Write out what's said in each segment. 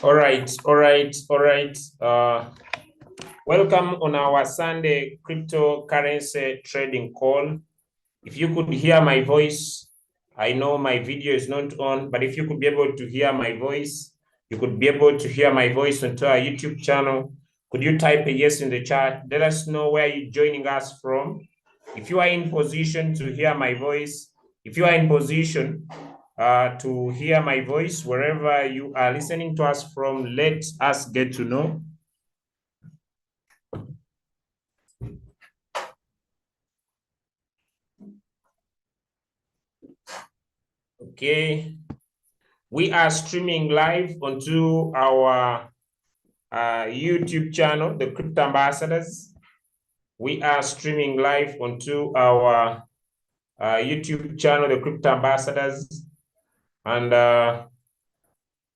All right. Welcome on our Sunday cryptocurrency trading call. If you could hear my voice, I know my video is not on, but if you could be able to hear my voice, you could be able to hear my voice onto our YouTube channel. Could you type a yes in the chat? Let us know where you're joining us from. If you are in position to hear my voice, if you are in position to hear my voice, wherever you are listening to us from, let us get to know. Okay, we are streaming live onto our YouTube channel, the Crypto Ambassadors. We are streaming live onto our YouTube channel, the Crypto Ambassadors, and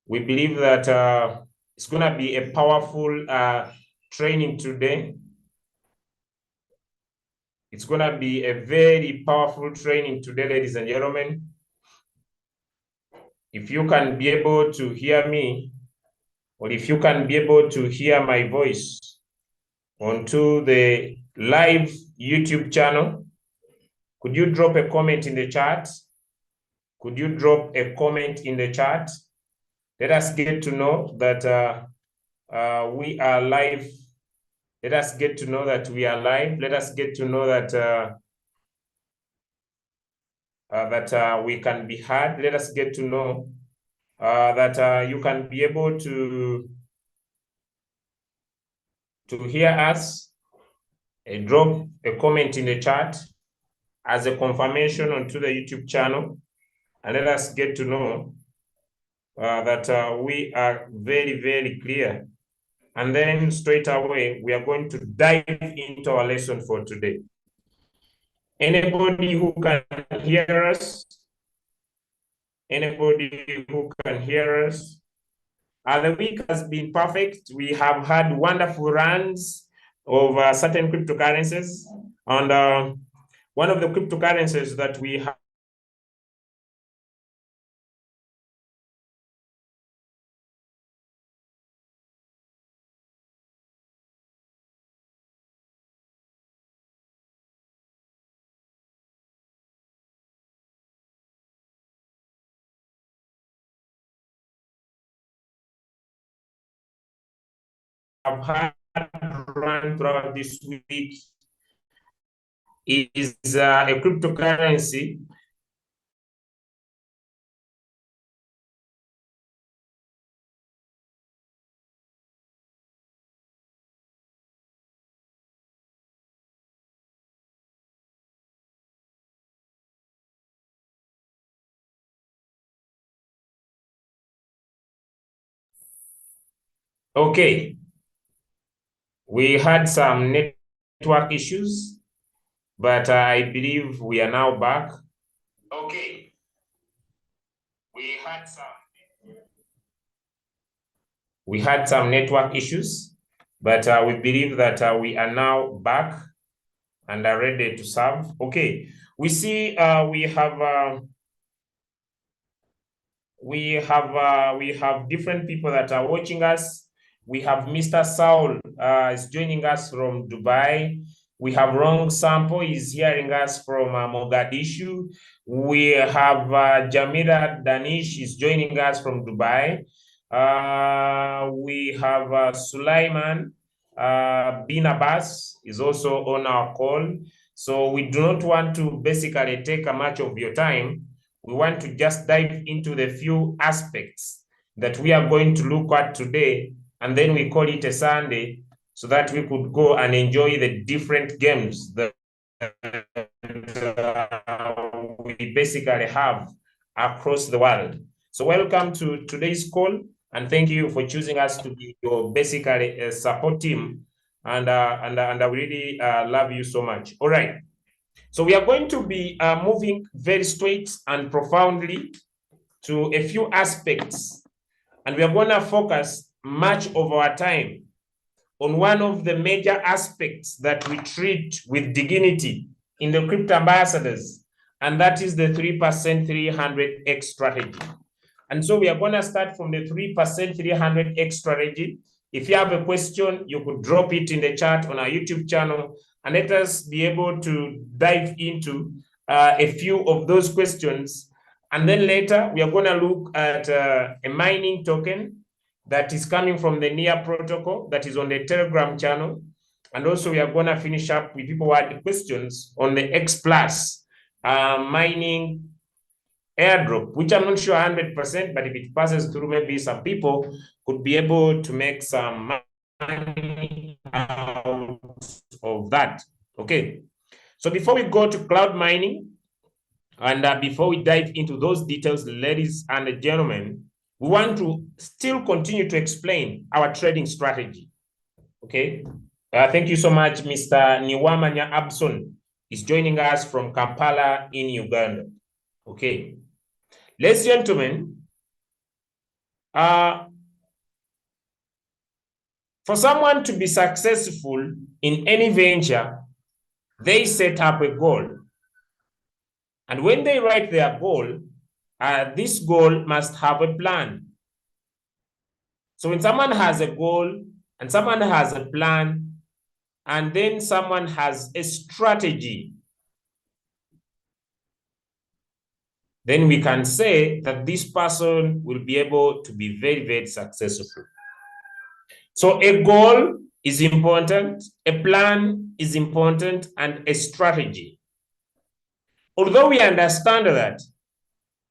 we believe that it's gonna be a powerful training today. It's gonna be a very powerful training today, ladies and gentlemen. If you can be able to hear me, or if you can be able to hear my voice onto the live YouTube channel, could you drop a comment in the chat? Could you drop a comment in the chat? Let us get to know that we are live. Let us get to know that we are live. Let us get to know that we can be heard. Let us get to know that you can be able to hear us. Drop a comment in the chat as a confirmation onto the YouTube channel, and let us get to know that we are very, very clear. And then straight away, we are going to dive into our lesson for today. Anybody who can hear us? Anybody who can hear us? The week has been perfect. We have had wonderful runs of certain cryptocurrencies. And one of the cryptocurrencies that we have had run throughout this week is a cryptocurrency. Okay, we had some network issues, but I believe we are now back. Okay, we had some network issues, but we believe that we are now back and are ready to serve. Okay, we see we have different people that are watching us. We have Mr. Saul is joining us from Dubai. We have Rong Sampo is hearing us from Mogadishu. We have Jamila Danish is joining us from Dubai. We have Sulaiman bin Abbas is also on our call. So we do not want to basically take much of your time. We want to just dive into the few aspects that we are going to look at today, and then we call it a Sunday so that we could go and enjoy the different games that we basically have across the world. So welcome to today's call, and thank you for choosing us to be your basically support team, and I really love you so much. All right. So we are going to be moving very straight and profoundly to a few aspects, and we are going to focus much of our time on one of the major aspects that we treat with dignity in the crypto ambassadors, and that is the 3% 300x strategy. And so we are going to start from the 3% 300 extra regime. If you have a question, you could drop it in the chat on our YouTube channel, and let us be able to dive into a few of those questions. And then later, we are going to look at a mining token that is coming from the NIA protocol that is on the Telegram channel. And also, we are going to finish up with people who had questions on the X Plus mining airdrop, which I'm not sure 100%, but if it passes through, maybe some people could be able to make some money out of that. Okay. So before we go to cloud mining, and before we dive into those details, ladies and gentlemen, we want to still continue to explain our trading strategy. Okay. Thank you so much, Mr. Niwamanya Abson is joining us from Kampala in Uganda. Okay. Ladies and gentlemen, for someone to be successful in any venture, they set up a goal. And when they write their goal, this goal must have a plan. So when someone has a goal and someone has a plan, and then someone has a strategy, then we can say that this person will be able to be very, very successful. So a goal is important, a plan is important, and a strategy. Although we understand that,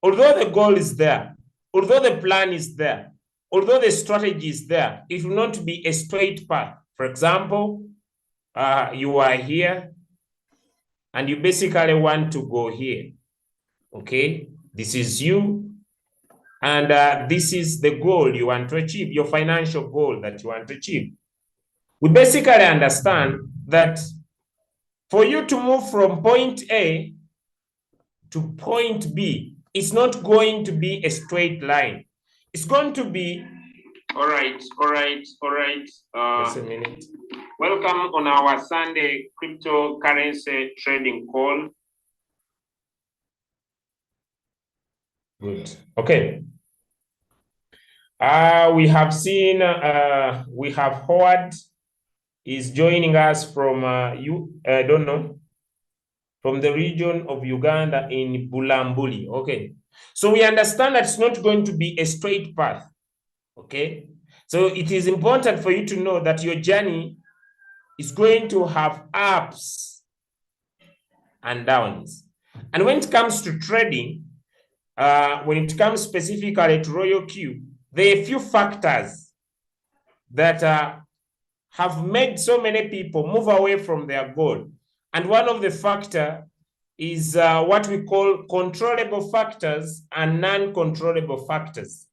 although the goal is there, although the plan is there, although the strategy is there, it will not be a straight path. For example, you are here and you basically want to go here. Okay, this is you, and this is the goal you want to achieve, your financial goal that you want to achieve. We basically understand that for you to move from point A to point B, it's not going to be a straight line. It's going to be, all right. Just a minute. Welcome on our Sunday cryptocurrency trading call. Good. Okay. We have seen, we have Howard is joining us from, I don't know, from the region of Uganda in Bulambuli. Okay. So we understand that it's not going to be a straight path. Okay. So it is important for you to know that your journey is going to have ups and downs. And when it comes to trading, when it comes specifically to Royal Q, there are a few factors that have made so many people move away from their goal. And one of the factors is what we call controllable factors and non-controllable factors.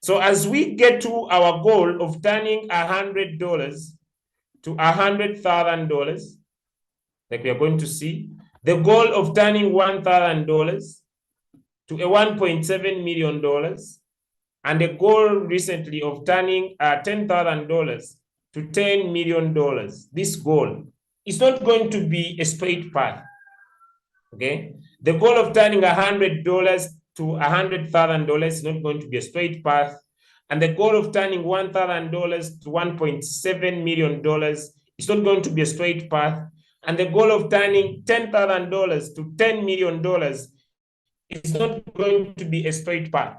So as we get to our goal of turning $100 to $100,000, like we are going to see, the goal of turning $1,000 to a $1.7 million, and the goal recently of turning $10,000 to $10 million. This goal is not going to be a straight path. Okay, the goal of turning $100 to $100,000 is not going to be a straight path, and the goal of turning $1,000 to $1.7 million is not going to be a straight path, and the goal of turning $10,000 to $10 million is not going to be a straight path.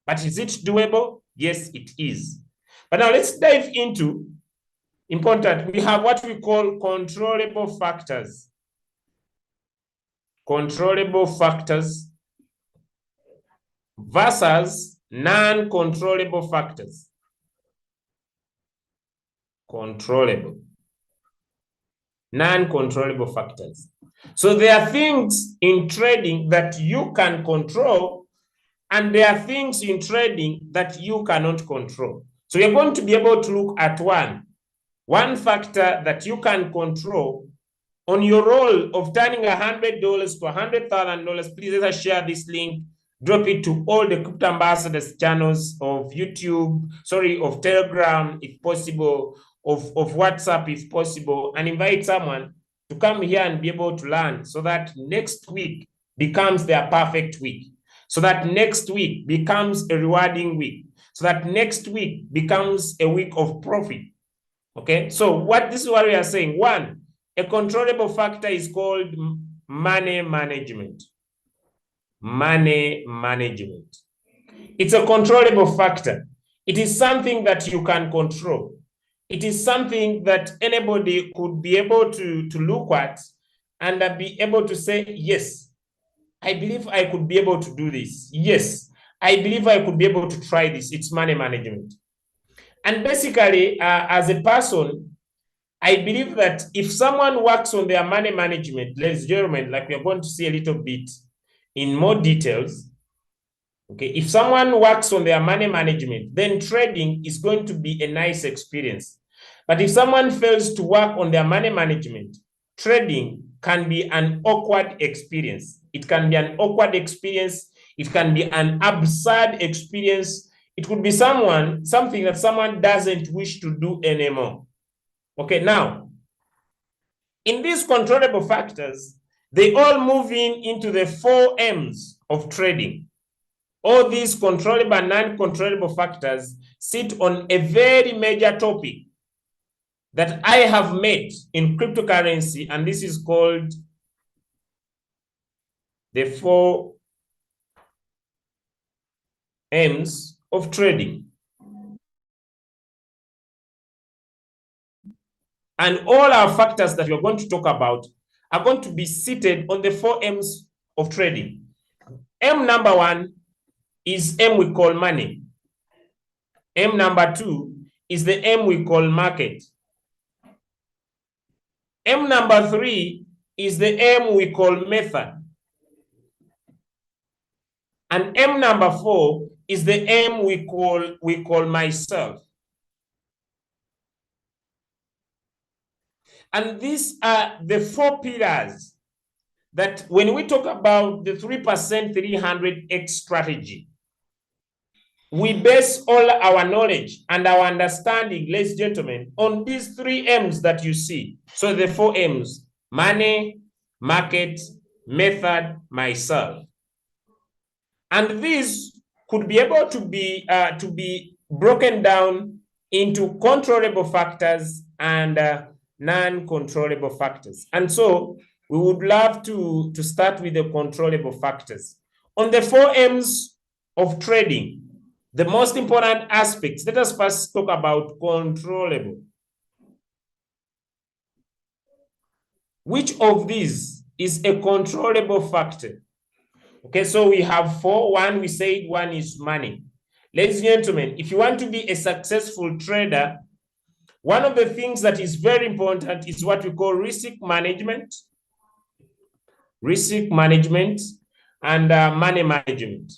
But is it doable? Yes, it is. But now let's dive into important. We have what we call controllable factors. Controllable factors versus non-controllable factors. Controllable. Non-controllable factors. So there are things in trading that you can control, and there are things in trading that you cannot control. So you're going to be able to look at one factor that you can control on your role of turning $100 to $100,000. Please let us share this link, drop it to all the Crypto Ambassadors channels of YouTube, of Telegram, if possible, of WhatsApp, if possible, and invite someone to come here and be able to learn so that next week becomes their perfect week. so that next week becomes a rewarding week, so that next week becomes a week of profit. Okay, so this is what we are saying. One, a controllable factor is called money management. Money management. It's a controllable factor. It is something that you can control. It is something that anybody could be able to look at and be able to say, yes, I believe I could be able to do this. Yes, I believe I could be able to try this. It's money management. And basically, as a person, I believe that if someone works on their money management, ladies and gentlemen, like we are going to see a little bit in more details, okay, if someone works on their money management, then trading is going to be a nice experience. But if someone fails to work on their money management, trading can be an awkward experience. It can be an awkward experience. It can be an absurd experience. It could be something that someone doesn't wish to do anymore. Okay, now, in these controllable factors, they all move into the 4 M's of trading. All these controllable and non-controllable factors sit on a very major topic that I have made in cryptocurrency, and this is called the 4 M's of trading. And all our factors that we're going to talk about are going to be seated on the 4 M's of trading. M number 1 is M we call money. M number 2 is the M we call market. M number 3 is the M we call method. And M number 4 is the M we call myself. And these are the 4 pillars that when we talk about the 3% 300x strategy, we base all our knowledge and our understanding, ladies and gentlemen, on these 3 M's that you see. So the 4 M's: money, market, method, myself. And these could be able to be broken down into controllable factors and non-controllable factors. And so we would love to start with the controllable factors. On the 4 M's of trading, the most important aspects, let us first talk about controllable. Which of these is a controllable factor? Okay, so we have 4. One, we said one is money. Ladies and gentlemen, if you want to be a successful trader, one of the things that is very important is what we call risk management and money management.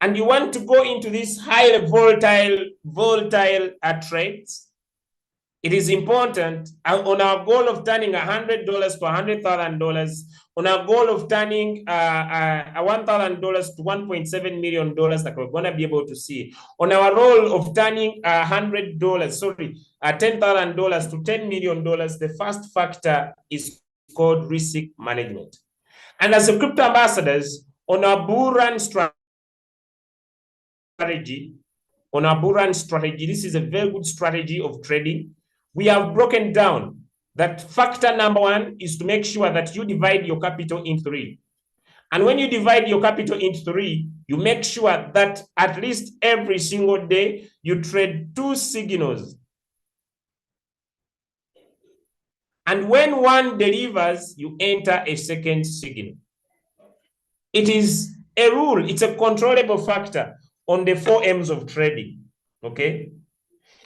And you want to go into these highly volatile trades, it is important on our goal of turning $100 to $100,000, on our goal of turning $1,000 to $1.7 million that we're going to be able to see, on our goal of turning $10,000 to $10 million, the first factor is called risk management. And as a crypto ambassadors, on our bull run strategy, this is a very good strategy of trading. We have broken down that factor number 1 is to make sure that you divide your capital into 3. And when you divide your capital into 3, you make sure that at least every single day you trade 2 signals. And when one delivers, you enter a second signal. It is a rule, it's a controllable factor on the 4 M's of trading, okay?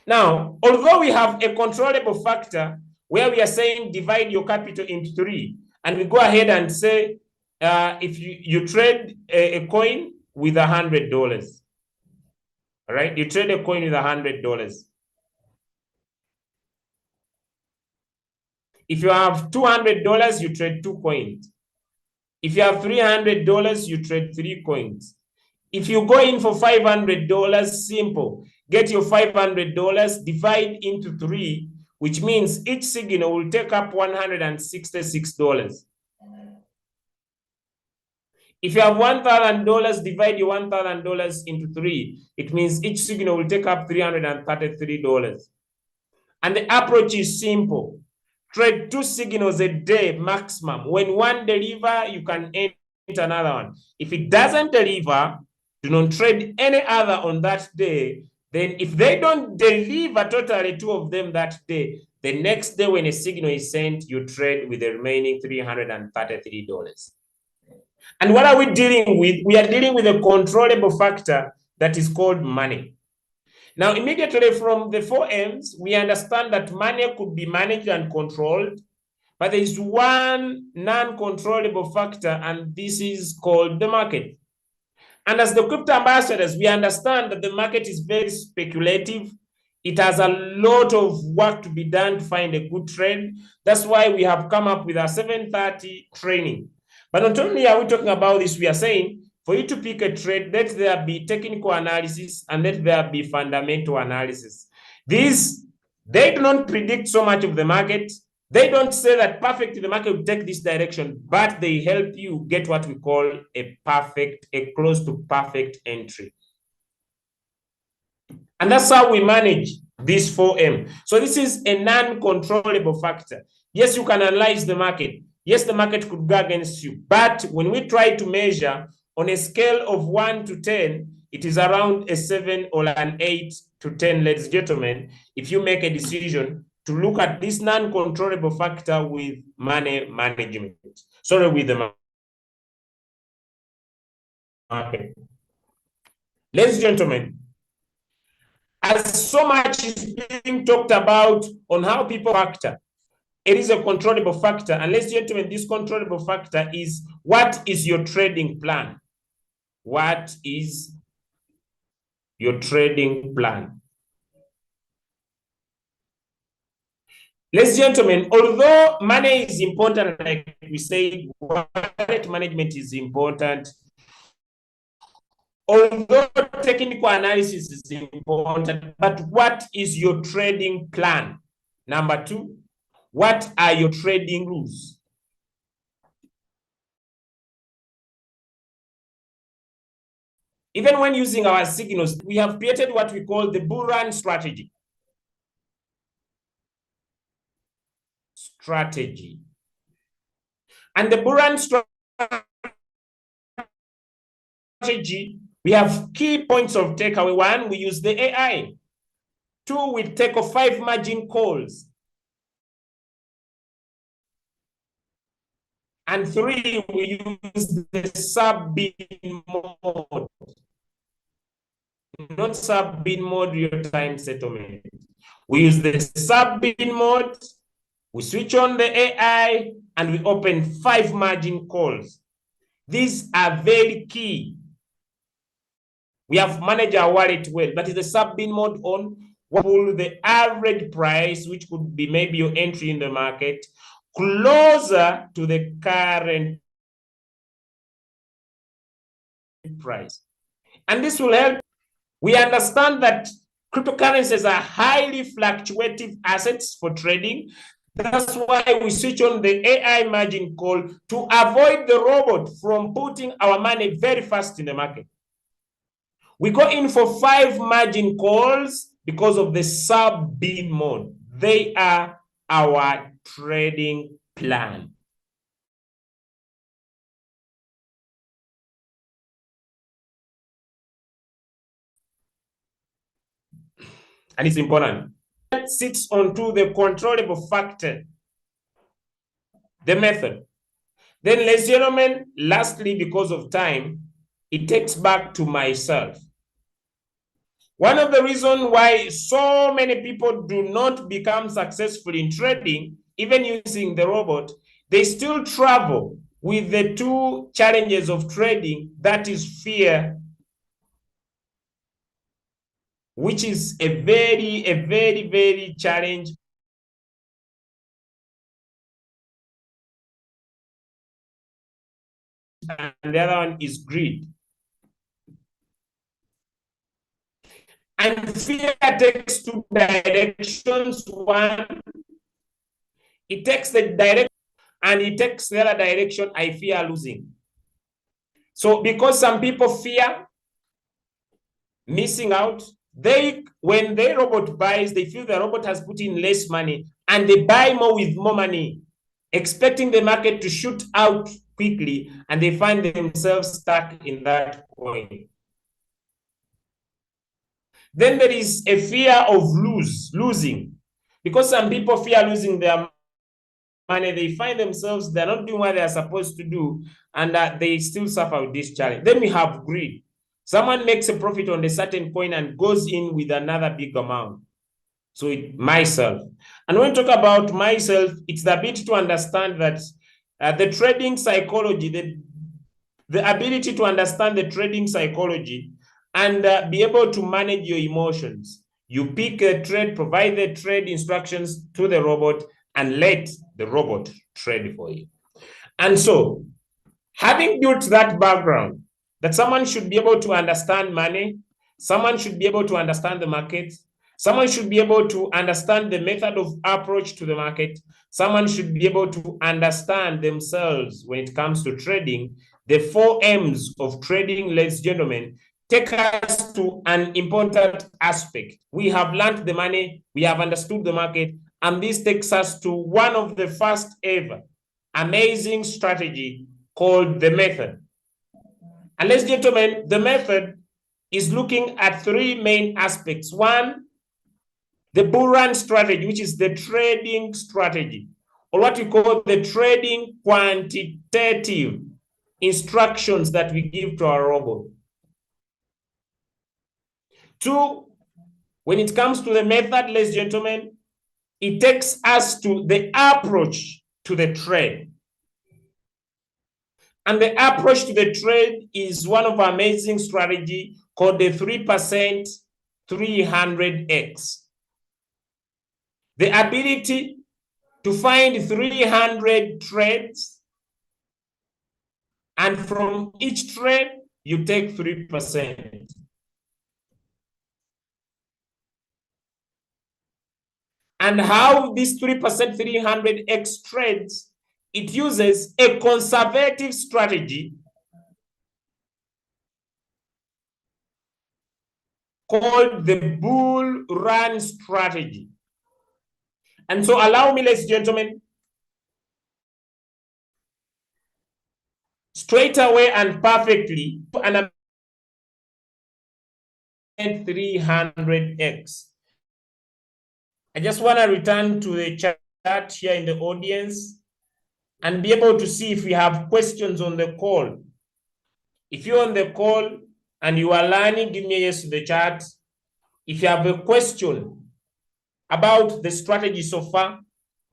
Now, although we have a controllable factor where we are saying divide your capital into 3, and we go ahead and say if you trade a coin with $100, all right? You trade a coin with $100. If you have $200, you trade 2 coins. If you have $300, you trade 3 coins. If you go in for $500, simple. Get your $500, divide into 3. which means each signal will take up $166. If you have $1,000, divide your $1,000 into 3. It means each signal will take up $333. And the approach is simple. Trade 2 signals a day maximum. When one delivers, you can enter another one. If it doesn't deliver, do not trade any other on that day. Then if they don't deliver totally 2 of them that day, the next day when a signal is sent, you trade with the remaining $333. And what are we dealing with? We are dealing with a controllable factor that is called money. Now, immediately from the 4 M's, we understand that money could be managed and controlled, but there is one non-controllable factor, and this is called the market. And as the crypto ambassadors, we understand that the market is very speculative. It has a lot of work to be done to find a good trade. That's why we have come up with our 7:30 training. But not only are we talking about this, we are saying for you to pick a trade, let there be technical analysis and let there be fundamental analysis. These, they do not predict so much of the market. They don't say that perfect the market will take this direction, but they help you get what we call a close to perfect entry. And that's how we manage this 4M. So this is a non-controllable factor. Yes, you can analyze the market. Yes, the market could go against you. But when we try to measure on a scale of 1 to 10, it is around a 7 or an 8 to 10, ladies and gentlemen, if you make a decision to look at this non-controllable factor with money management. Sorry, with the market. Ladies and gentlemen, as so much is being talked about on how people factor, it is a controllable factor. And ladies and gentlemen, this controllable factor is, what is your trading plan? What is your trading plan? Ladies and gentlemen, although money is important, like we say, wallet management is important. Although technical analysis is important, but what is your trading plan? Number 2, what are your trading rules? Even when using our signals, we have created what we call the bull run strategy. And the bull run strategy, we have key points of takeaway. 1, we use the AI. 2, we take off 5 margin calls. And 3, we use the sub-bin mode. Not sub-bin mode, real-time settlement. We use the sub-bin mode, we switch on the AI, and we open 5 margin calls. These are very key. We have managed our wallet well. That is the sub-bin mode on. Pull the average price, which could be maybe your entry in the market, closer to the current price. And this will help. We understand that cryptocurrencies are highly fluctuative assets for trading. That's why we switch on the AI margin call to avoid the robot from putting our money very fast in the market. We go in for 5 margin calls because of the sub-bin mode. They are our trading plan. And it's important. That sits onto the controllable factor, the method. Then, ladies and gentlemen, lastly, because of time, it takes back to myself. One of the reasons why so many people do not become successful in trading, even using the robot, they still travel with the 2 challenges of trading, that is fear, which is a very challenge. And the other one is greed. And fear takes 2 directions. 1, It takes the direction and it takes the other direction. I fear losing. So because some people fear missing out, when their robot buys, they feel the robot has put in less money and they buy more with more money, expecting the market to shoot out quickly, and they find themselves stuck in that coin. Then there is a fear of losing. Because some people fear losing their money, they find themselves, they're not doing what they're supposed to do, and they still suffer with this challenge. Then we have greed. Someone makes a profit on a certain coin and goes in with another big amount. So myself. And when we talk about myself, it's the ability to understand that the trading psychology, the ability to understand the trading psychology and be able to manage your emotions. You pick a trade, provide the trade instructions to the robot, and let the robot trade for you. And so, having built that background, that someone should be able to understand money, someone should be able to understand the market, someone should be able to understand the method of approach to the market, someone should be able to understand themselves when it comes to trading. The 4 M's of trading, ladies and gentlemen, take us to an important aspect. We have learned the money, we have understood the market, and this takes us to one of the first ever amazing strategy called the method. And ladies and gentlemen, the method is looking at 3 main aspects. One, the bull run strategy, which is the trading strategy, or what we call the trading quantitative instructions that we give to our robot. 2, when it comes to the method, ladies and gentlemen, it takes us to the approach to the trade. And the approach to the trade is one of our amazing strategy called the 3% 300x. The ability to find 300 trades, and from each trade, you take 3%. And how this 3% 300x trades, it uses a conservative strategy called the bull run strategy. And so allow me, ladies and gentlemen, straight away and perfectly, an 300x. I just want to return to the chat here in the audience and be able to see if we have questions on the call. If you're on the call and you are learning, give me a yes to the chat. If you have a question about the strategy so far,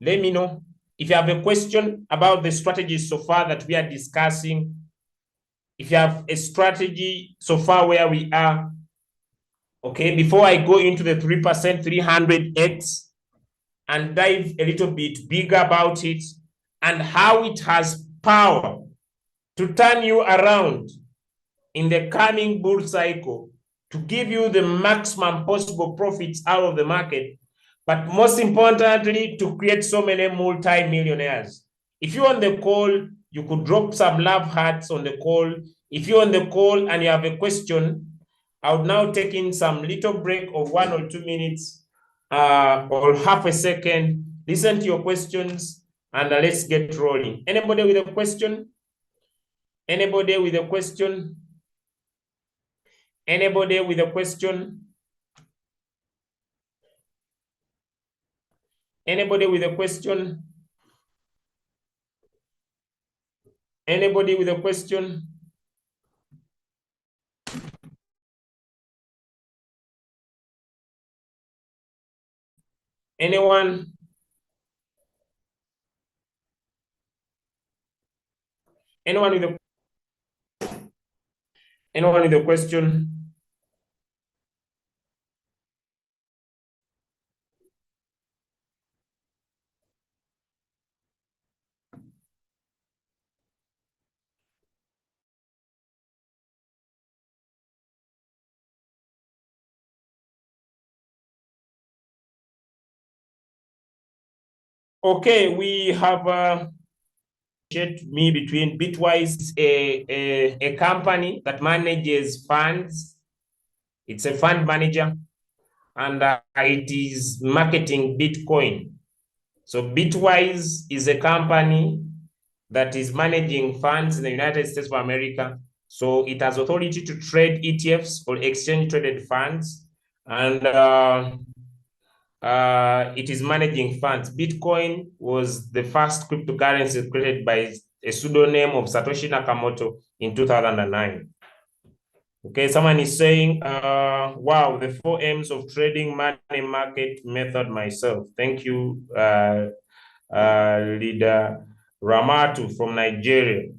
let me know. If you have a question about the strategy so far that we are discussing, if you have a strategy so far where we are, okay, before I go into the 3% 300x and dive a little bit bigger about it and how it has power to turn you around in the coming bull cycle, to give you the maximum possible profits out of the market, but most importantly, to create so many multi-millionaires. If you're on the call, you could drop some love hearts on the call. If you're on the call and you have a question, I would now take in some little break of 1 or 2 minutes or half a second. Listen to your questions and let's get rolling. Anybody with a question? Anybody with a question? Anybody with a question? Anybody with a question? Anybody with a question? Anyone? Anyone with a question? Okay, we have me between Bitwise, a company that manages funds. It's a fund manager, and it is marketing Bitcoin. So Bitwise is a company that is managing funds in the United States of America. So it has authority to trade ETFs or exchange traded funds, and it is managing funds. Bitcoin was the first cryptocurrency created by a pseudonym of Satoshi Nakamoto in 2009. Okay, someone is saying, wow, the 4 M's of trading money market method myself. Thank you, leader Ramatu from Nigeria.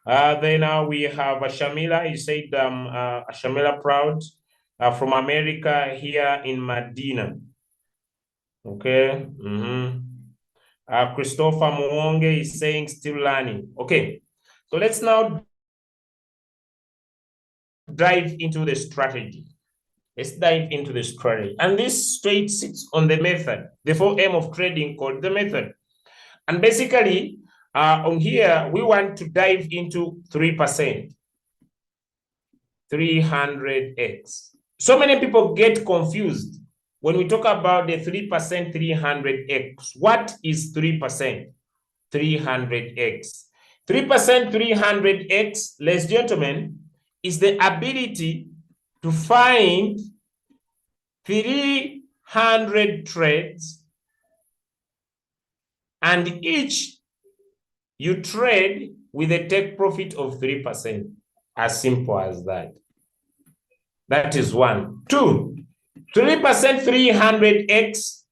Then we have Shamila. You said Shamila Proud from America here in Medina. Okay. Christopher Mwonge is saying still learning. Okay. So let's now dive into the strategy. Let's dive into the strategy. And this straight sits on the method, the 4 M of trading called the method. And basically, on here, we want to dive into 3%, 300x. So many people get confused when we talk about the 3%, 300x. What is 3%, 300x? 3%, 300x, ladies and gentlemen, is the ability to find 300 trades, and each you trade with a take profit of 3%. As simple as that. That is one. Two, 3%, 300x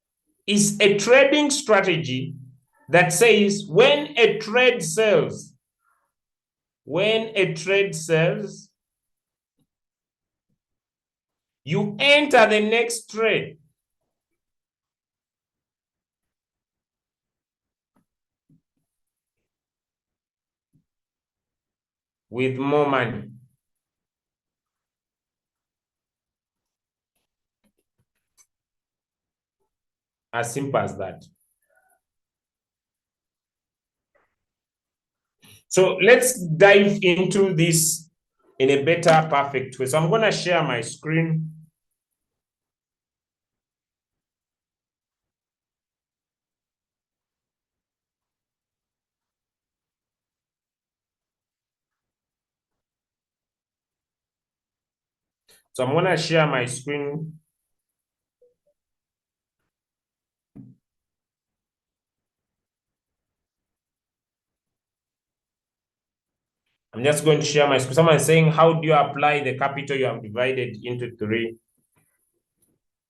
is a trading strategy that says when a trade sells, you enter the next trade with more money. As simple as that. So let's dive into this in a better, perfect way. So I'm going to share my screen. So I'm going to share my screen. I'm just going to share my screen. Someone is saying, how do you apply the capital you have divided into 3?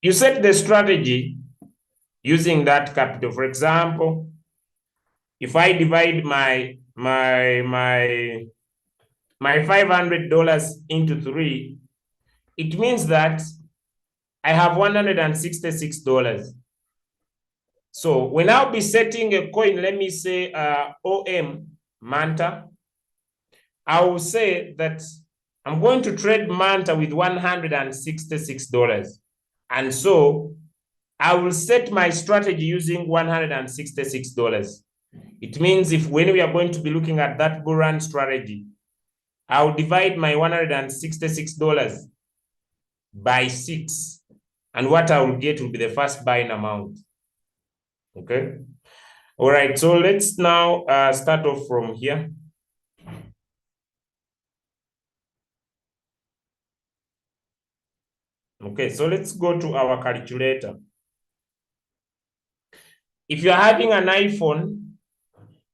You set the strategy using that capital. For example, if I divide my $500 into 3, it means that I have $166. So when I'll be setting a coin, let me say OM Manta, I will say that I'm going to trade Manta with $166. And so I will set my strategy using $166. It means if when we are going to be looking at that bull run strategy, I'll divide my $166 by 6. And what I will get will be the first buying amount. Okay. All right. So let's now start off from here. Okay. So let's go to our calculator. If you're having an iPhone,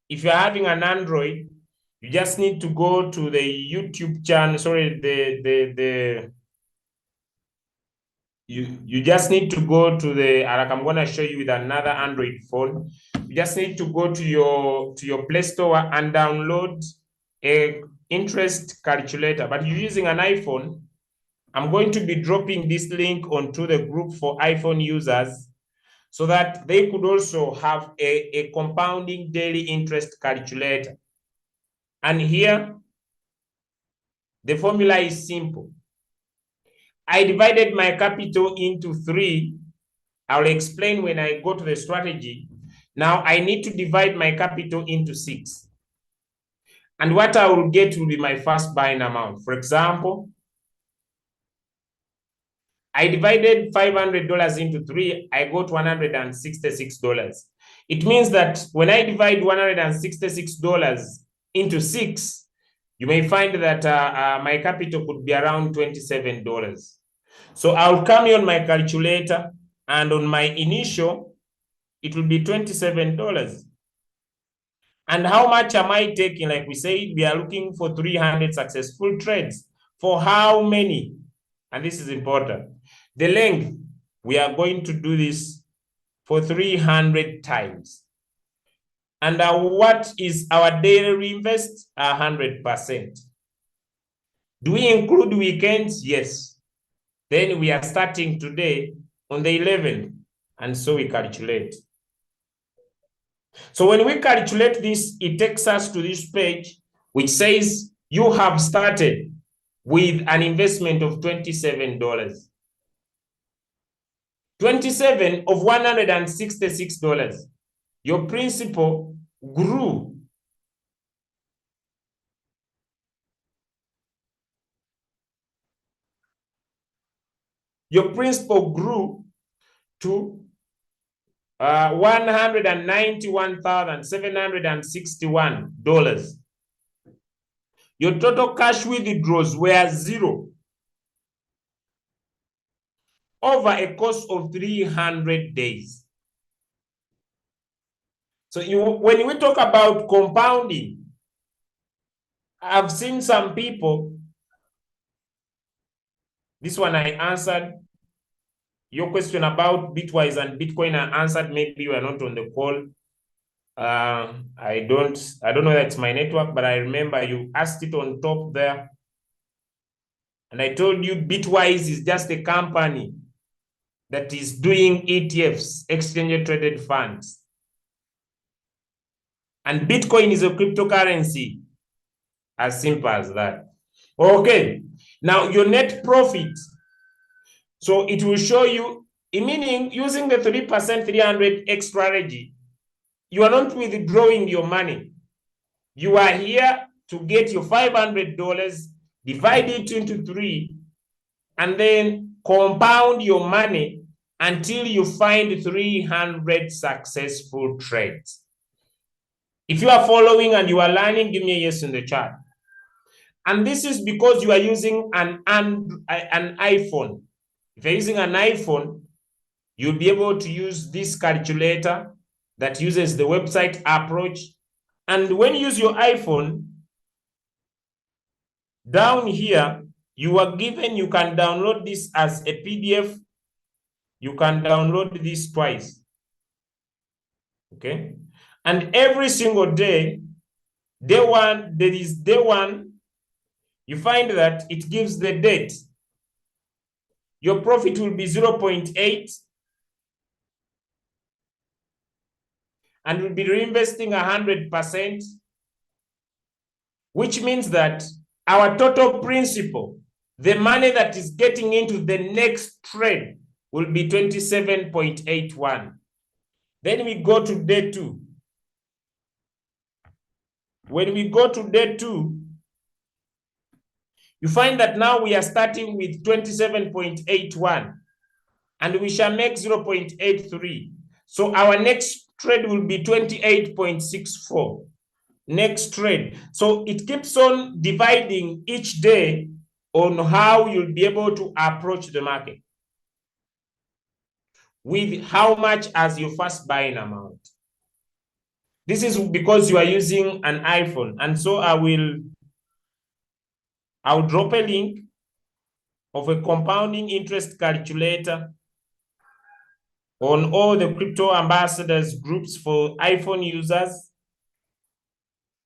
if you're having an Android, you just need to go to the YouTube channel. Sorry, you just need to go to the, like I'm going to show you with another Android phone. You just need to go to your Play Store and download a interest calculator. But you're using an iPhone, I'm going to be dropping this link onto the group for iPhone users so that they could also have a compounding daily interest calculator. And here, the formula is simple. I divided my capital into 3. I'll explain when I go to the strategy. Now I need to divide my capital into 6. And what I will get will be my first buying amount. For example, I divided $500 into 3, I got $166. It means that when I divide $166 into 6, you may find that my capital could be around $27. So I'll come here on my calculator, and on my initial, it will be $27. And how much am I taking? Like we said, we are looking for 300 successful trades. For how many? And this is important. The length, we are going to do this for 300 times. And what is our daily reinvest? 100%. Do we include weekends? Yes. Then we are starting today on the 11th. And so we calculate. So when we calculate this, it takes us to this page, which says you have started with an investment of $27. 27 of $166. Your principal grew. Your principal grew to $191,761. Your total cash withdrawals were 0 over a course of 300 days. So when we talk about compounding, I've seen some people, this one I answered. Your question about Bitwise and Bitcoin I answered. Maybe you are not on the call. I don't know that it's my network, but I remember you asked it on top there. And I told you Bitwise is just a company that is doing ETFs, exchange traded funds. And Bitcoin is a cryptocurrency. As simple as that. Okay. Now your net profit. So it will show you, meaning using the 3% 300X strategy, you are not withdrawing your money. You are here to get your $500, divide it into 3, and then compound your money until you find 300 successful trades. If you are following and you are learning, give me a yes in the chat. And this is because you are using an iPhone. If you're using an iPhone, you'll be able to use this calculator that uses the website approach. And when you use your iPhone, down here, you are given, you can download this as a PDF. You can download this twice. Okay? And every single day, day one, you find that it gives the date. Your profit will be 0.8 and will be reinvesting 100%, which means that our total principal, the money that is getting into the next trade, will be 27.81. Then we go to day 2. When we go to day 2, you find that now we are starting with 27.81 and we shall make 0.83. So our next trade will be 28.64. Next trade. So it keeps on dividing each day on how you'll be able to approach the market. With how much as your first buying amount. This is because you are using an iPhone. And so I'll drop a link of a compounding interest calculator on all the crypto ambassadors groups for iPhone users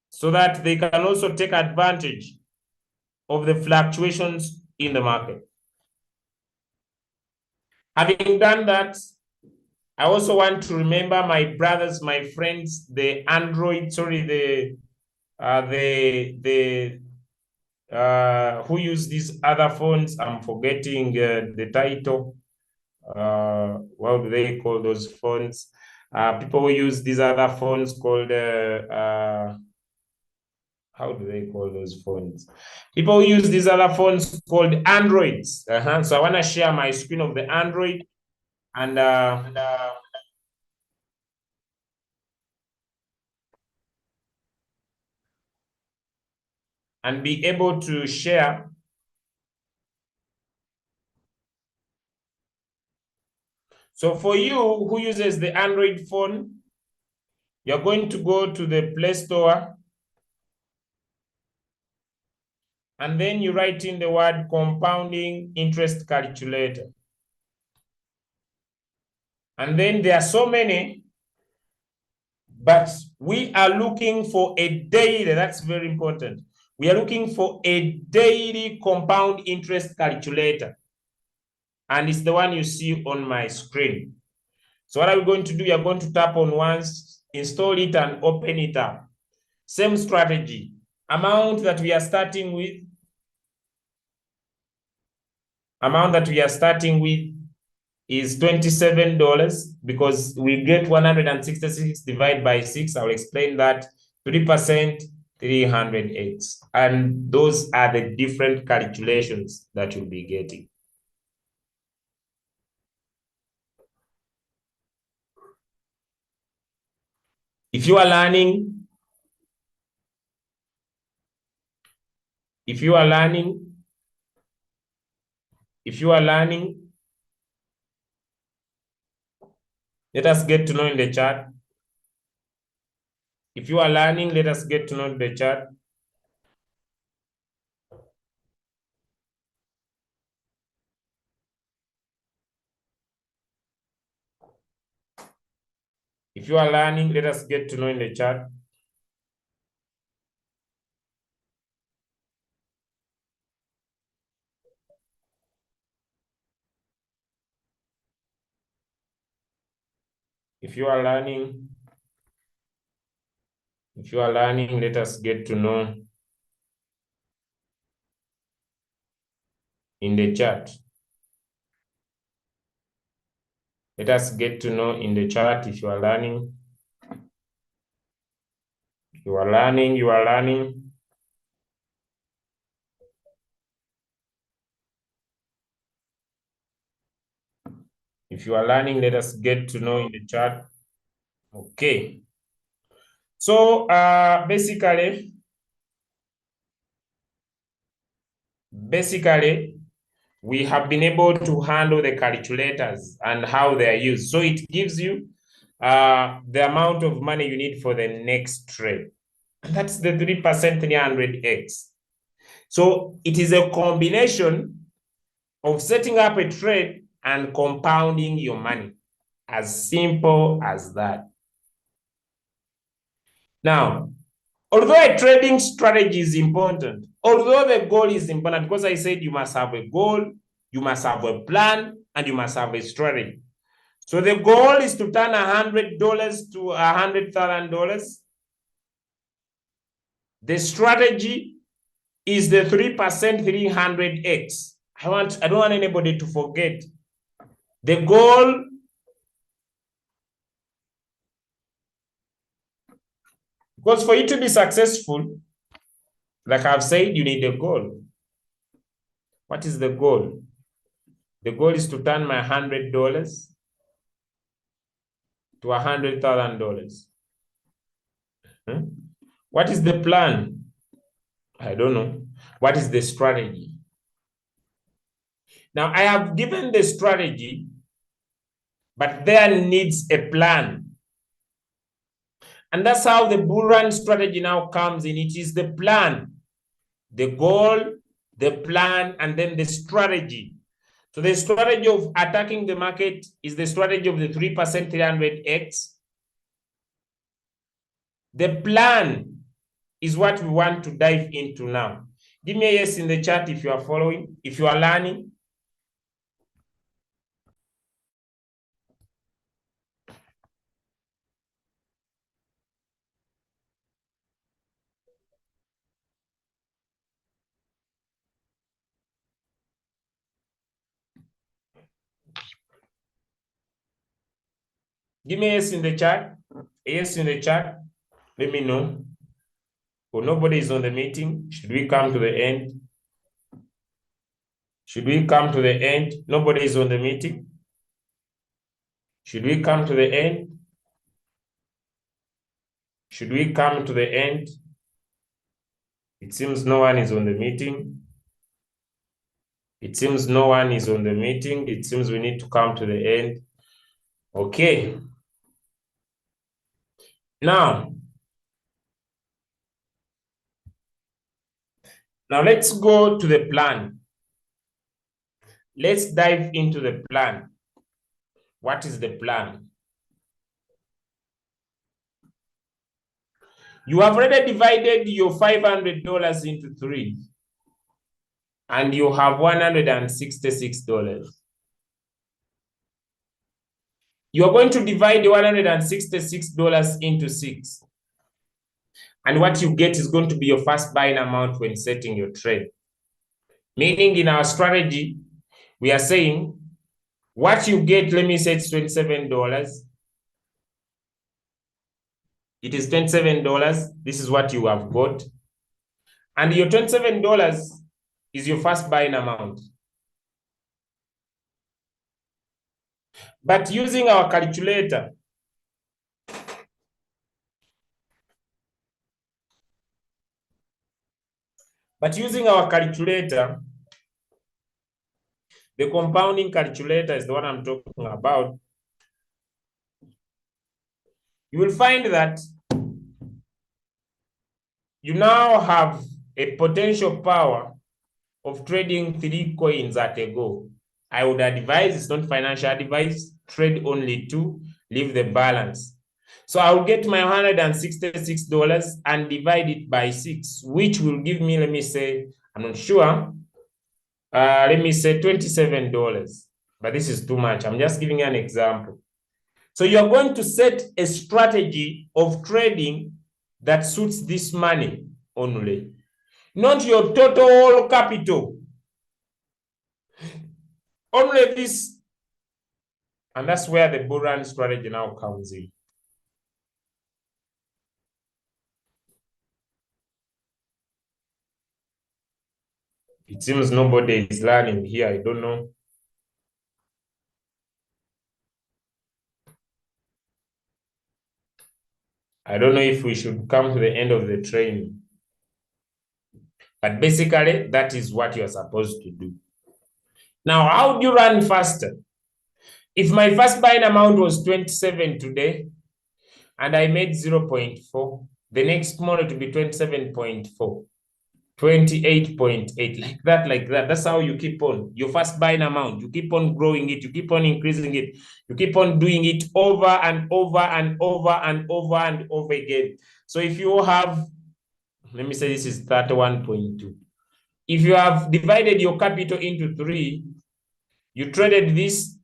so that they can also take advantage of the fluctuations in the market. Having done that, I also want to remember my brothers, my friends, the who use these other phones. I'm forgetting the title. What do they call those phones? People use these other phones called how do they call those phones? People use these other phones called Androids. So I want to share my screen of the Android and be able to share. So for you who uses the Android phone, you're going to go to the Play Store and then you write in the word compounding interest calculator. And then there are so many, but we are looking for a daily, that's very important. We are looking for a daily compound interest calculator. And it's the one you see on my screen. So what are we going to do? We are going to tap on once, install it and open it up. Same strategy. Amount that we are starting with is $27 because we get 166 divided by 6. I'll explain that. 3%, 300x. And those are the different calculations that you'll be getting. If you are learning, let us get to know in the chat. If you are learning, let us get to know in the chat. If you are learning, let us get to know in the chat. If you are learning, let us get to know in the chat. Let us get to know in the chat if you are learning. You are learning. If you are learning, let us get to know in the chat. Okay. So basically, we have been able to handle the calculators and how they are used. So it gives you the amount of money you need for the next trade. That's the 3% 300x. So it is a combination of setting up a trade and compounding your money. As simple as that. Now, although a trading strategy is important, although the goal is important, because I said you must have a goal, you must have a plan, and you must have a strategy. So the goal is to turn $100 to $100,000. The strategy is the 3% 300x. I don't want anybody to forget. The goal, because for you to be successful, like I've said, you need a goal. What is the goal? The goal is to turn my $100 to $100,000. What is the plan? I don't know. What is the strategy? Now, I have given the strategy, but there needs a plan. And that's how the bull run strategy now comes in. It is the plan, the goal, the plan, and then the strategy. So the strategy of attacking the market is the strategy of the 3% 300x. The plan is what we want to dive into now. Give me a yes in the chat if you are following, if you are learning. Give me a yes in the chat. A yes in the chat. Let me know. Oh, nobody is on the meeting. Should we come to the end? Should we come to the end? Nobody is on the meeting. Should we come to the end? Should we come to the end? It seems no one is on the meeting. It seems no one is on the meeting. It seems we need to come to the end. Okay. Now let's go to the plan. Let's dive into the plan. What is the plan? You have already divided your $500 into 3, and you have $166. You are going to divide the $166 into 6. And what you get is going to be your first buying amount when setting your trade. Meaning in our strategy, we are saying what you get, let me say it's $27. It is $27. This is what you have got. And your $27 is your first buying amount. But using our calculator, the compounding calculator is the one I'm talking about. You will find that you now have a potential power of trading 3 coins at a go. I would advise, it's not financial advice, trade only 2, leave the balance. So I'll get my $166 and divide it by 6, which will give me, let me say, I'm not sure, let me say $27. But this is too much. I'm just giving you an example. So you're going to set a strategy of trading that suits this money only, not your total capital. Only this. And that's where the bull run strategy now comes in. It seems nobody is learning here. I don't know. I don't know if we should come to the end of the training. But basically, that is what you're supposed to do. Now, how do you run faster? If my first buying amount was 27 today, and I made 0.4, the next tomorrow to be 27.4, 28.8, like that. That's how you keep on. Your first buying amount, you keep on growing it, you keep on increasing it, you keep on doing it over and over and over and over and over again. So if you have, let me say this is 31.2. If you have divided your capital into 3, you traded this,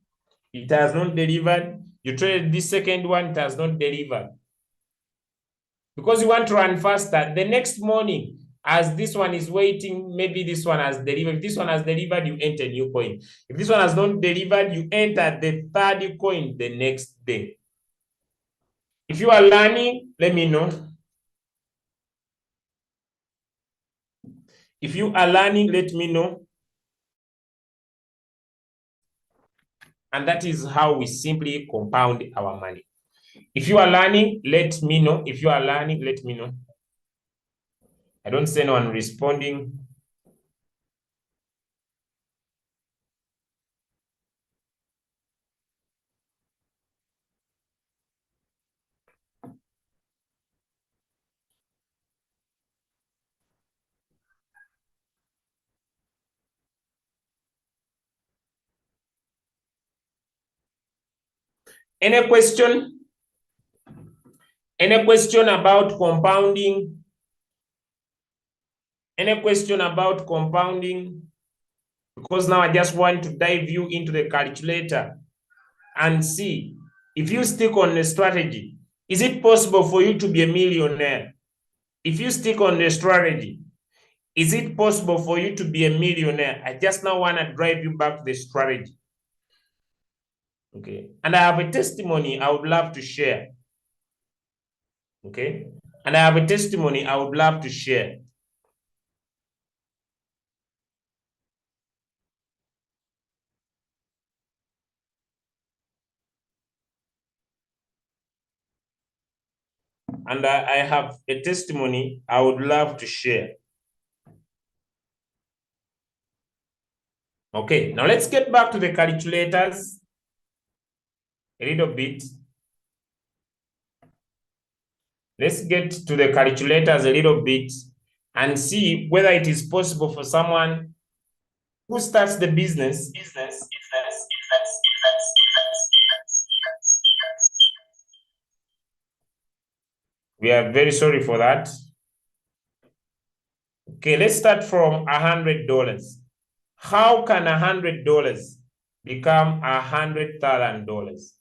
it has not delivered. You traded this second one, it has not delivered. Because you want to run faster, the next morning, as this one is waiting, maybe this one has delivered. If this one has delivered, you enter a new coin. If this one has not delivered, you enter the 3rd coin the next day. If you are learning, let me know. If you are learning, let me know. And that is how we simply compound our money. If you are learning, let me know. If you are learning, let me know. I don't see anyone responding. Any question? Any question about compounding? Any question about compounding? Because now I just want to dive you into the calculator and see if you stick on the strategy, is it possible for you to be a millionaire? If you stick on the strategy, is it possible for you to be a millionaire? I just now want to drive you back to the strategy. Okay. And I have a testimony I would love to share. Okay. And I have a testimony I would love to share. And I have a testimony I would love to share. Okay, now let's get back to the calculators a little bit. Let's get to the calculators a little bit and see whether it is possible for someone who starts the business. We are very sorry for that. Okay, let's start from $100. How can $100 become $100,000?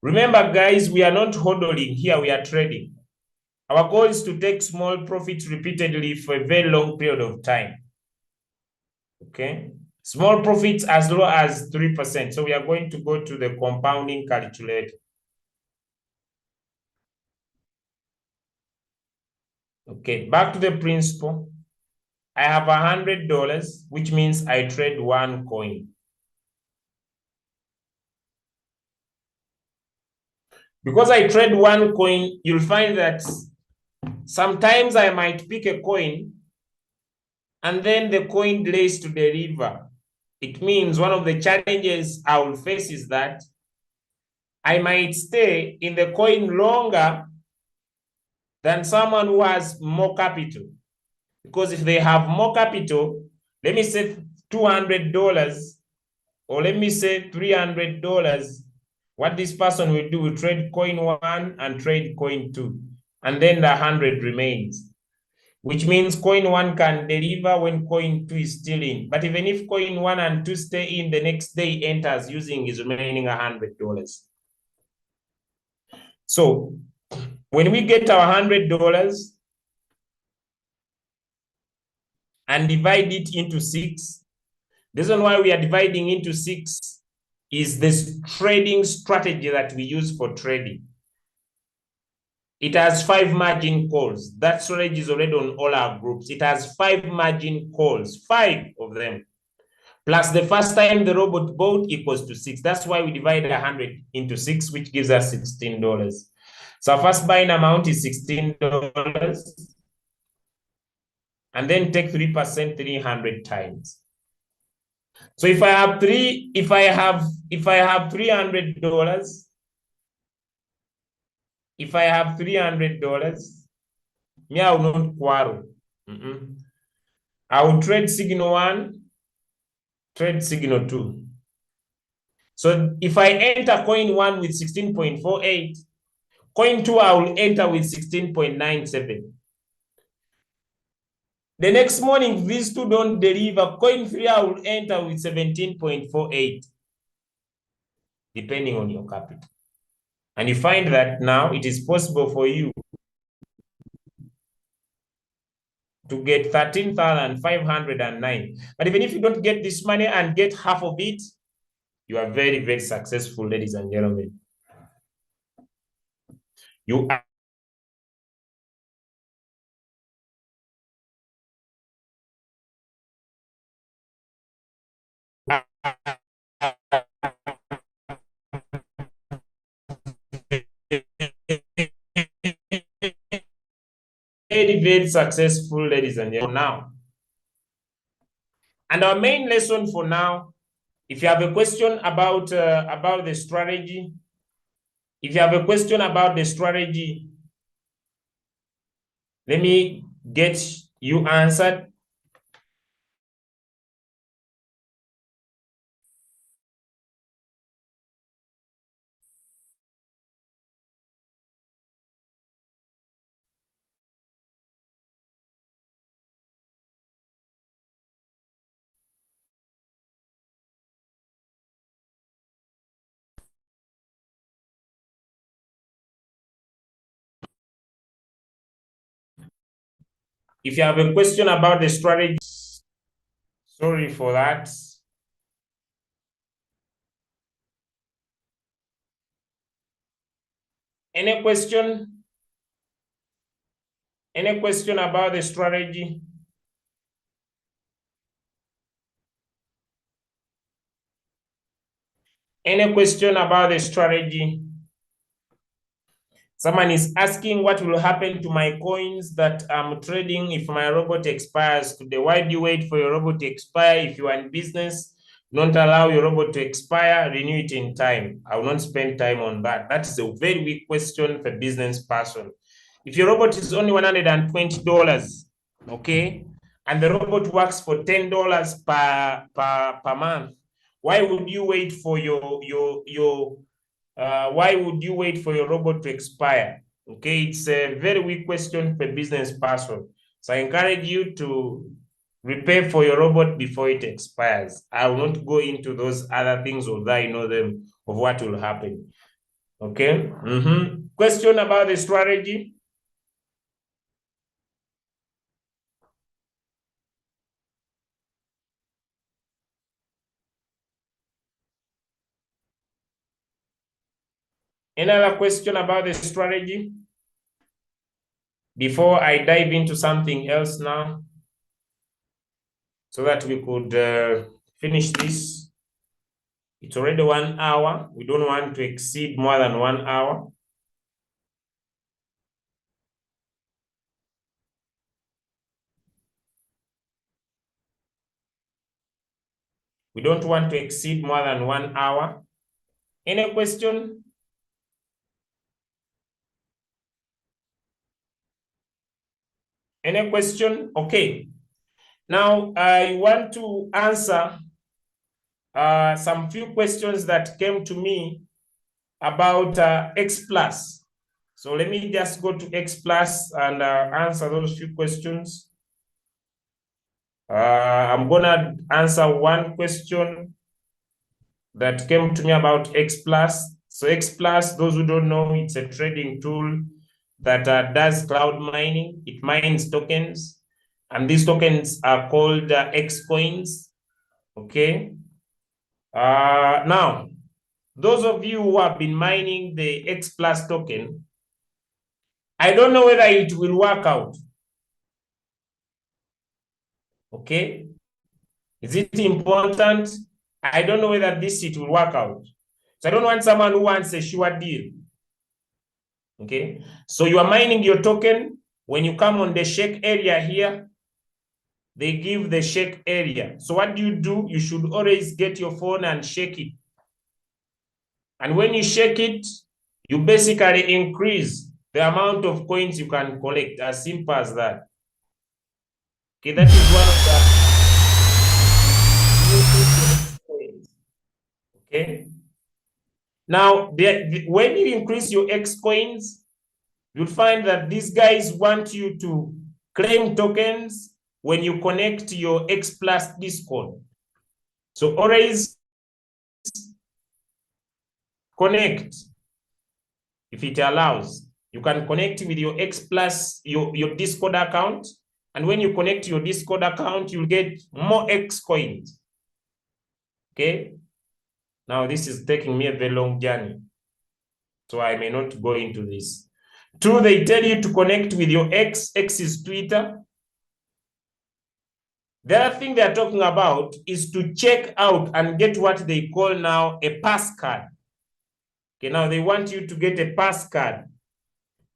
Remember, guys, we are not hodling here, we are trading. Our goal is to take small profits repeatedly for a very long period of time. Okay? Small profits as low as 3%. So we are going to go to the compounding calculator. Okay, back to the principle. I have $100, which means I trade one coin. Because I trade one coin, you'll find that sometimes I might pick a coin and then the coin delays to deliver. It means one of the challenges I will face is that I might stay in the coin longer than someone who has more capital. Because if they have more capital, let me say $200 or let me say $300, what this person will do will trade coin one and trade coin two, and then the 100 remains, which means coin one can deliver when coin two is still in. But even if coin one and two stay in, the next day enters using his remaining $100. So when we get our $100 and divide it into 6, the reason why we are dividing into 6 is this trading strategy that we use for trading. It has 5 margin calls. That strategy is already on all our groups. It has 5 margin calls, 5 of them. Plus the first time the robot bought equals to 6. That's why we divide 100 into 6, which gives us $16. So our first buying amount is $16. And then take 3%, 300 times. So if I have $300, if I have $300, me, I will not quarrel. I will trade signal 1, trade signal 2. So if I enter coin 1 with 16.48, coin 2 I will enter with 16.97. The next morning, if these two don't deliver, coin 3 I will enter with 17.48, depending on your capital. And you find that now it is possible for you to get 13,509. But even if you don't get this money and get half of it, you are very, very successful, ladies and gentlemen. You are very, very successful, ladies and gentlemen, now. And our main lesson for now, if you have a question about the strategy, let me get you answered. If you have a question about the strategy, sorry for that. Any question? Any question about the strategy? Any question about the strategy? Someone is asking what will happen to my coins that I'm trading if my robot expires today. Why do you wait for your robot to expire? If you are in business, don't allow your robot to expire, renew it in time. I will not spend time on that. That is a very weak question for a business person. If your robot is only $120, okay, and the robot works for $10 per month, why would you wait for why would you wait for your robot to expire? Okay, it's a very weak question for a business person. So I encourage you to prepare for your robot before it expires. I will not go into those other things, although I know them of what will happen. Okay. Question about the strategy? Another question about the strategy? Before I dive into something else now, so that we could finish this. It's already 1 hour. We don't want to exceed more than 1 hour. We don't want to exceed more than 1 hour. Any question? Any question? Okay. Now I want to answer some few questions that came to me about X Plus. So let me just go to X Plus and answer those few questions. I'm gonna answer one question that came to me about X Plus. So X Plus, those who don't know, it's a trading tool that does cloud mining. It mines tokens, and these tokens are called X coins. Okay. Now, those of you who have been mining the X Plus token, I don't know whether it will work out. Okay. Is it important? I don't know whether it will work out. So I don't want someone who wants a sure deal. Okay. So you are mining your token. When you come on the shake area here, they give the shake area. So what do? You should always get your phone and shake it. And when you shake it, you basically increase the amount of coins you can collect. As simple as that. Okay, that is one of the coins. Okay. Now, when you increase your X coins, you'll find that these guys want you to claim tokens when you connect your X Plus Discord. So always connect if it allows. You can connect with your X Plus, your Discord account. And when you connect your Discord account, you'll get more X coins. Okay. Now this is taking me a very long journey, so I may not go into this. Two, they tell you to connect with your X. X is Twitter. The other thing they're talking about is to check out and get what they call now a pass card. Okay, now they want you to get a pass card.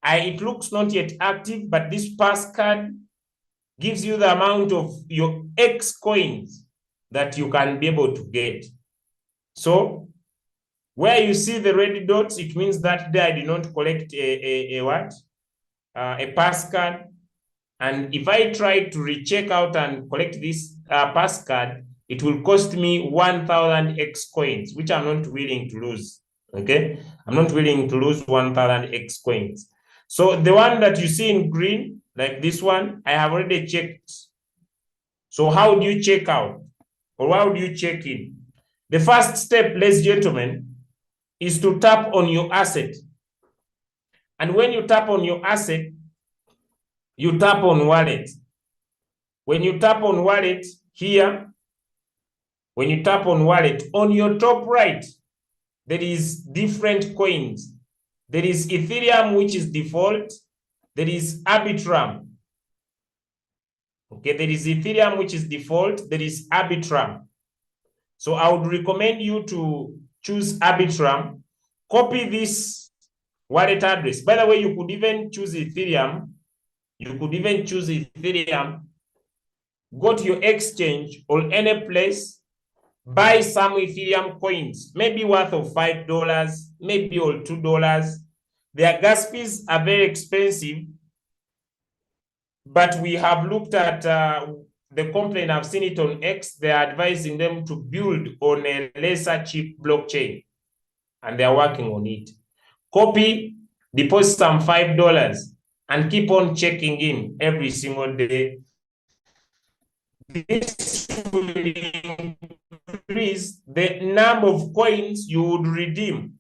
It looks not yet active, but this pass card gives you the amount of your X coins that you can be able to get. So where you see the red dots, it means that day I did not collect a pass card. And if I try to recheck out and collect this pass card, it will cost me 1,000 X coins, which I'm not willing to lose. Okay, I'm not willing to lose 1,000 X coins. So the one that you see in green, like this one, I have already checked. So how do you check out, or how do you check in? The first step, ladies and gentlemen, is to tap on your asset. And when you tap on your asset, you tap on wallet. When you tap on wallet here, when you tap on wallet, on your top right, there is different coins. There is Ethereum, which is default. There is Arbitrum. Okay, there is Ethereum, which is default. There is Arbitrum. So I would recommend you to choose Arbitrum. Copy this wallet address. By the way, you could even choose Ethereum. You could even choose Ethereum. Go to your exchange or any place, buy some Ethereum coins, maybe worth of $5, maybe or $2. Their gas fees are very expensive, but we have looked at the complaint. I've seen it on X. They're advising them to build on a lesser cheap blockchain, and they're working on it. Copy, deposit some $5, and keep on checking in every single day. This will increase the number of coins you would redeem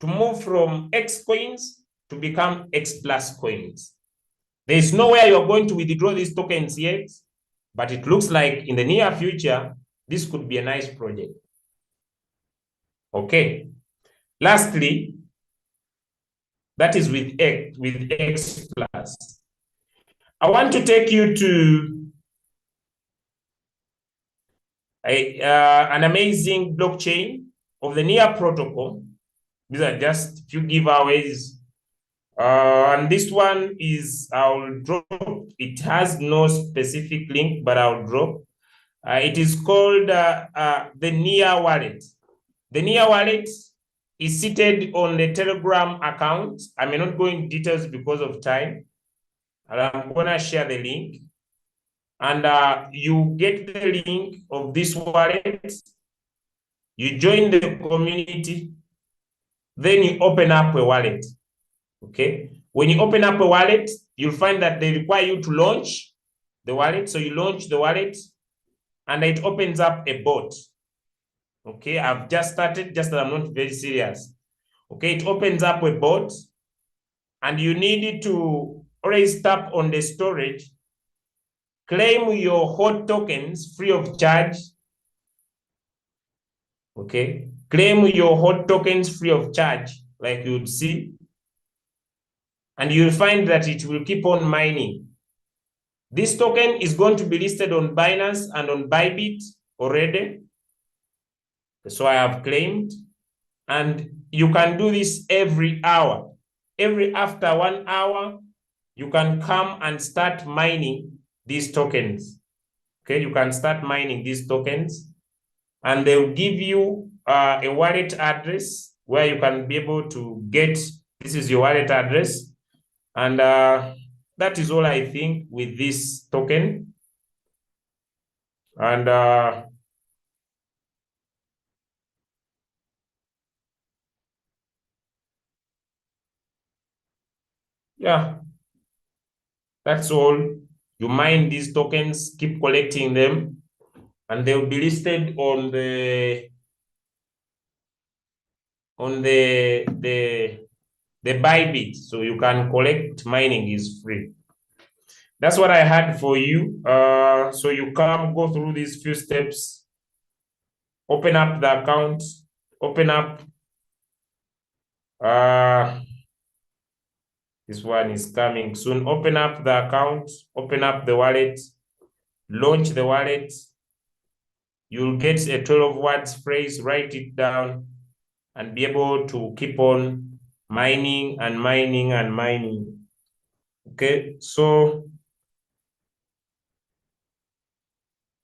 to move from X coins to become X plus coins. There is nowhere you're going to withdraw these tokens yet, but it looks like in the near future, this could be a nice project. Okay. Lastly, that is with X plus. I want to take you to an amazing blockchain of the NEAR protocol. These are just a few giveaways. And this one is, I'll drop, it has no specific link, but I'll drop. It is called the NEAR wallet. The NEAR wallet is seated on the Telegram account. I may not go into details because of time. And I'm gonna share the link. And you get the link of this wallet. You join the community, then you open up a wallet. Okay. When you open up a wallet, you'll find that they require you to launch the wallet. So you launch the wallet and it opens up a bot. Okay. I've just started, just that I'm not very serious. Okay. It opens up a bot and you need to always tap on the storage, claim your hot tokens free of charge. Okay. Claim your hot tokens free of charge, like you would see. And you'll find that it will keep on mining. This token is going to be listed on Binance and on Bybit already. So I have claimed. And you can do this every hour. After 1 hour, you can come and start mining these tokens. Okay, you can start mining these tokens. And they will give you a wallet address where you can be able to get, this is your wallet address. And that is all I think with this token. And yeah, that's all. You mine these tokens, keep collecting them, and they'll be listed on the Bybit. So you can collect. Mining is free. That's what I had for you. So you come go through these few steps, open up the account, open up this one is coming soon. Open up the account, open up the wallet, launch the wallet. You'll get a 12 words phrase, write it down, and be able to keep on mining and mining and mining. Okay, so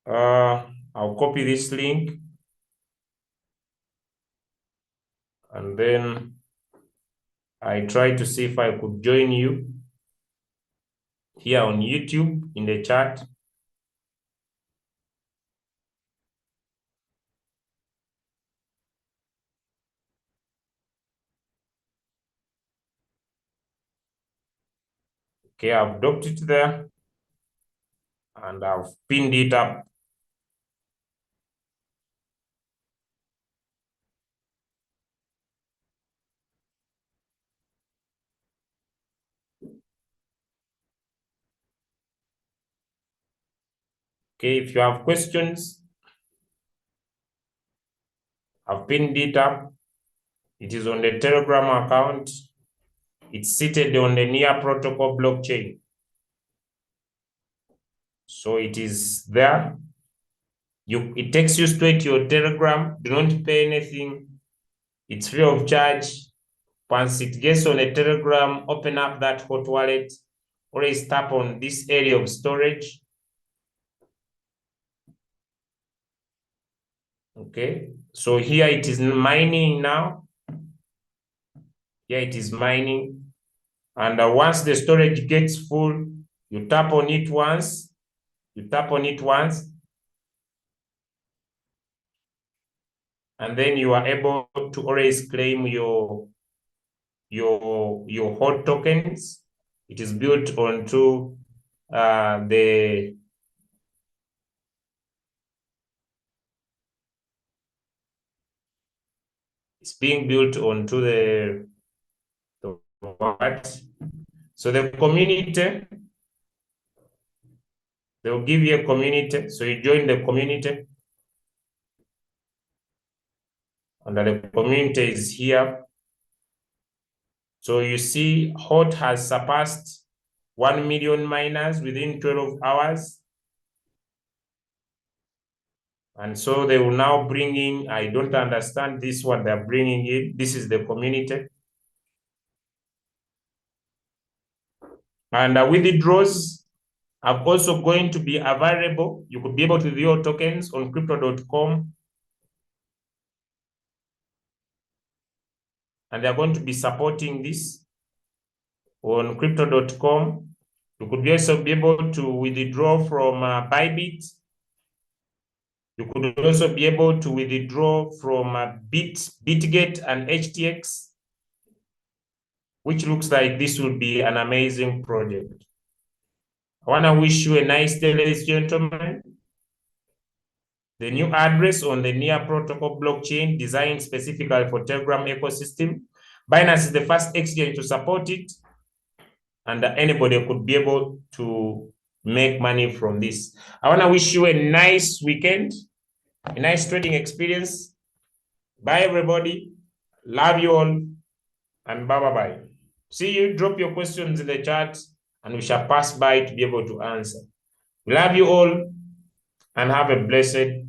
I'll copy this link and then I try to see if I could join you here on YouTube in the chat. Okay, I've dropped it there and I've pinned it up. Okay, if you have questions, I've pinned it up. It is on the Telegram account. It's seated on the NEAR protocol blockchain. So it is there. It takes you straight to your Telegram. Do not pay anything. It's free of charge. Once it gets on a Telegram, open up that hot wallet. Always tap on this area of storage. Okay, so here it is mining now. Here it is mining. And once the storage gets full, you tap on it once. You tap on it once. And then you are able to always claim your hot tokens. It is built onto it's being built onto the what? So the community, they'll give you a community. So you join the community. And the community is here. So you see, HOT has surpassed 1 million miners within 12 hours. And so they will now bring in, I don't understand this, what they're bringing in. This is the community. And withdrawals are also going to be available. You could be able to withdraw tokens on crypto.com. And they're going to be supporting this on crypto.com. You could also be able to withdraw from Bybit. You could also be able to withdraw from Bitgate and HTX, which looks like this will be an amazing project. I want to wish you a nice day, ladies and gentlemen. The new address on the NEAR protocol blockchain designed specifically for Telegram ecosystem. Binance is the first exchange to support it, and anybody could be able to make money from this. I want to wish you a nice weekend, a nice trading experience. Bye, everybody. Love you all, and bye-bye. See you. Drop your questions in the chat, and we shall pass by to be able to answer. We love you all, and have a blessed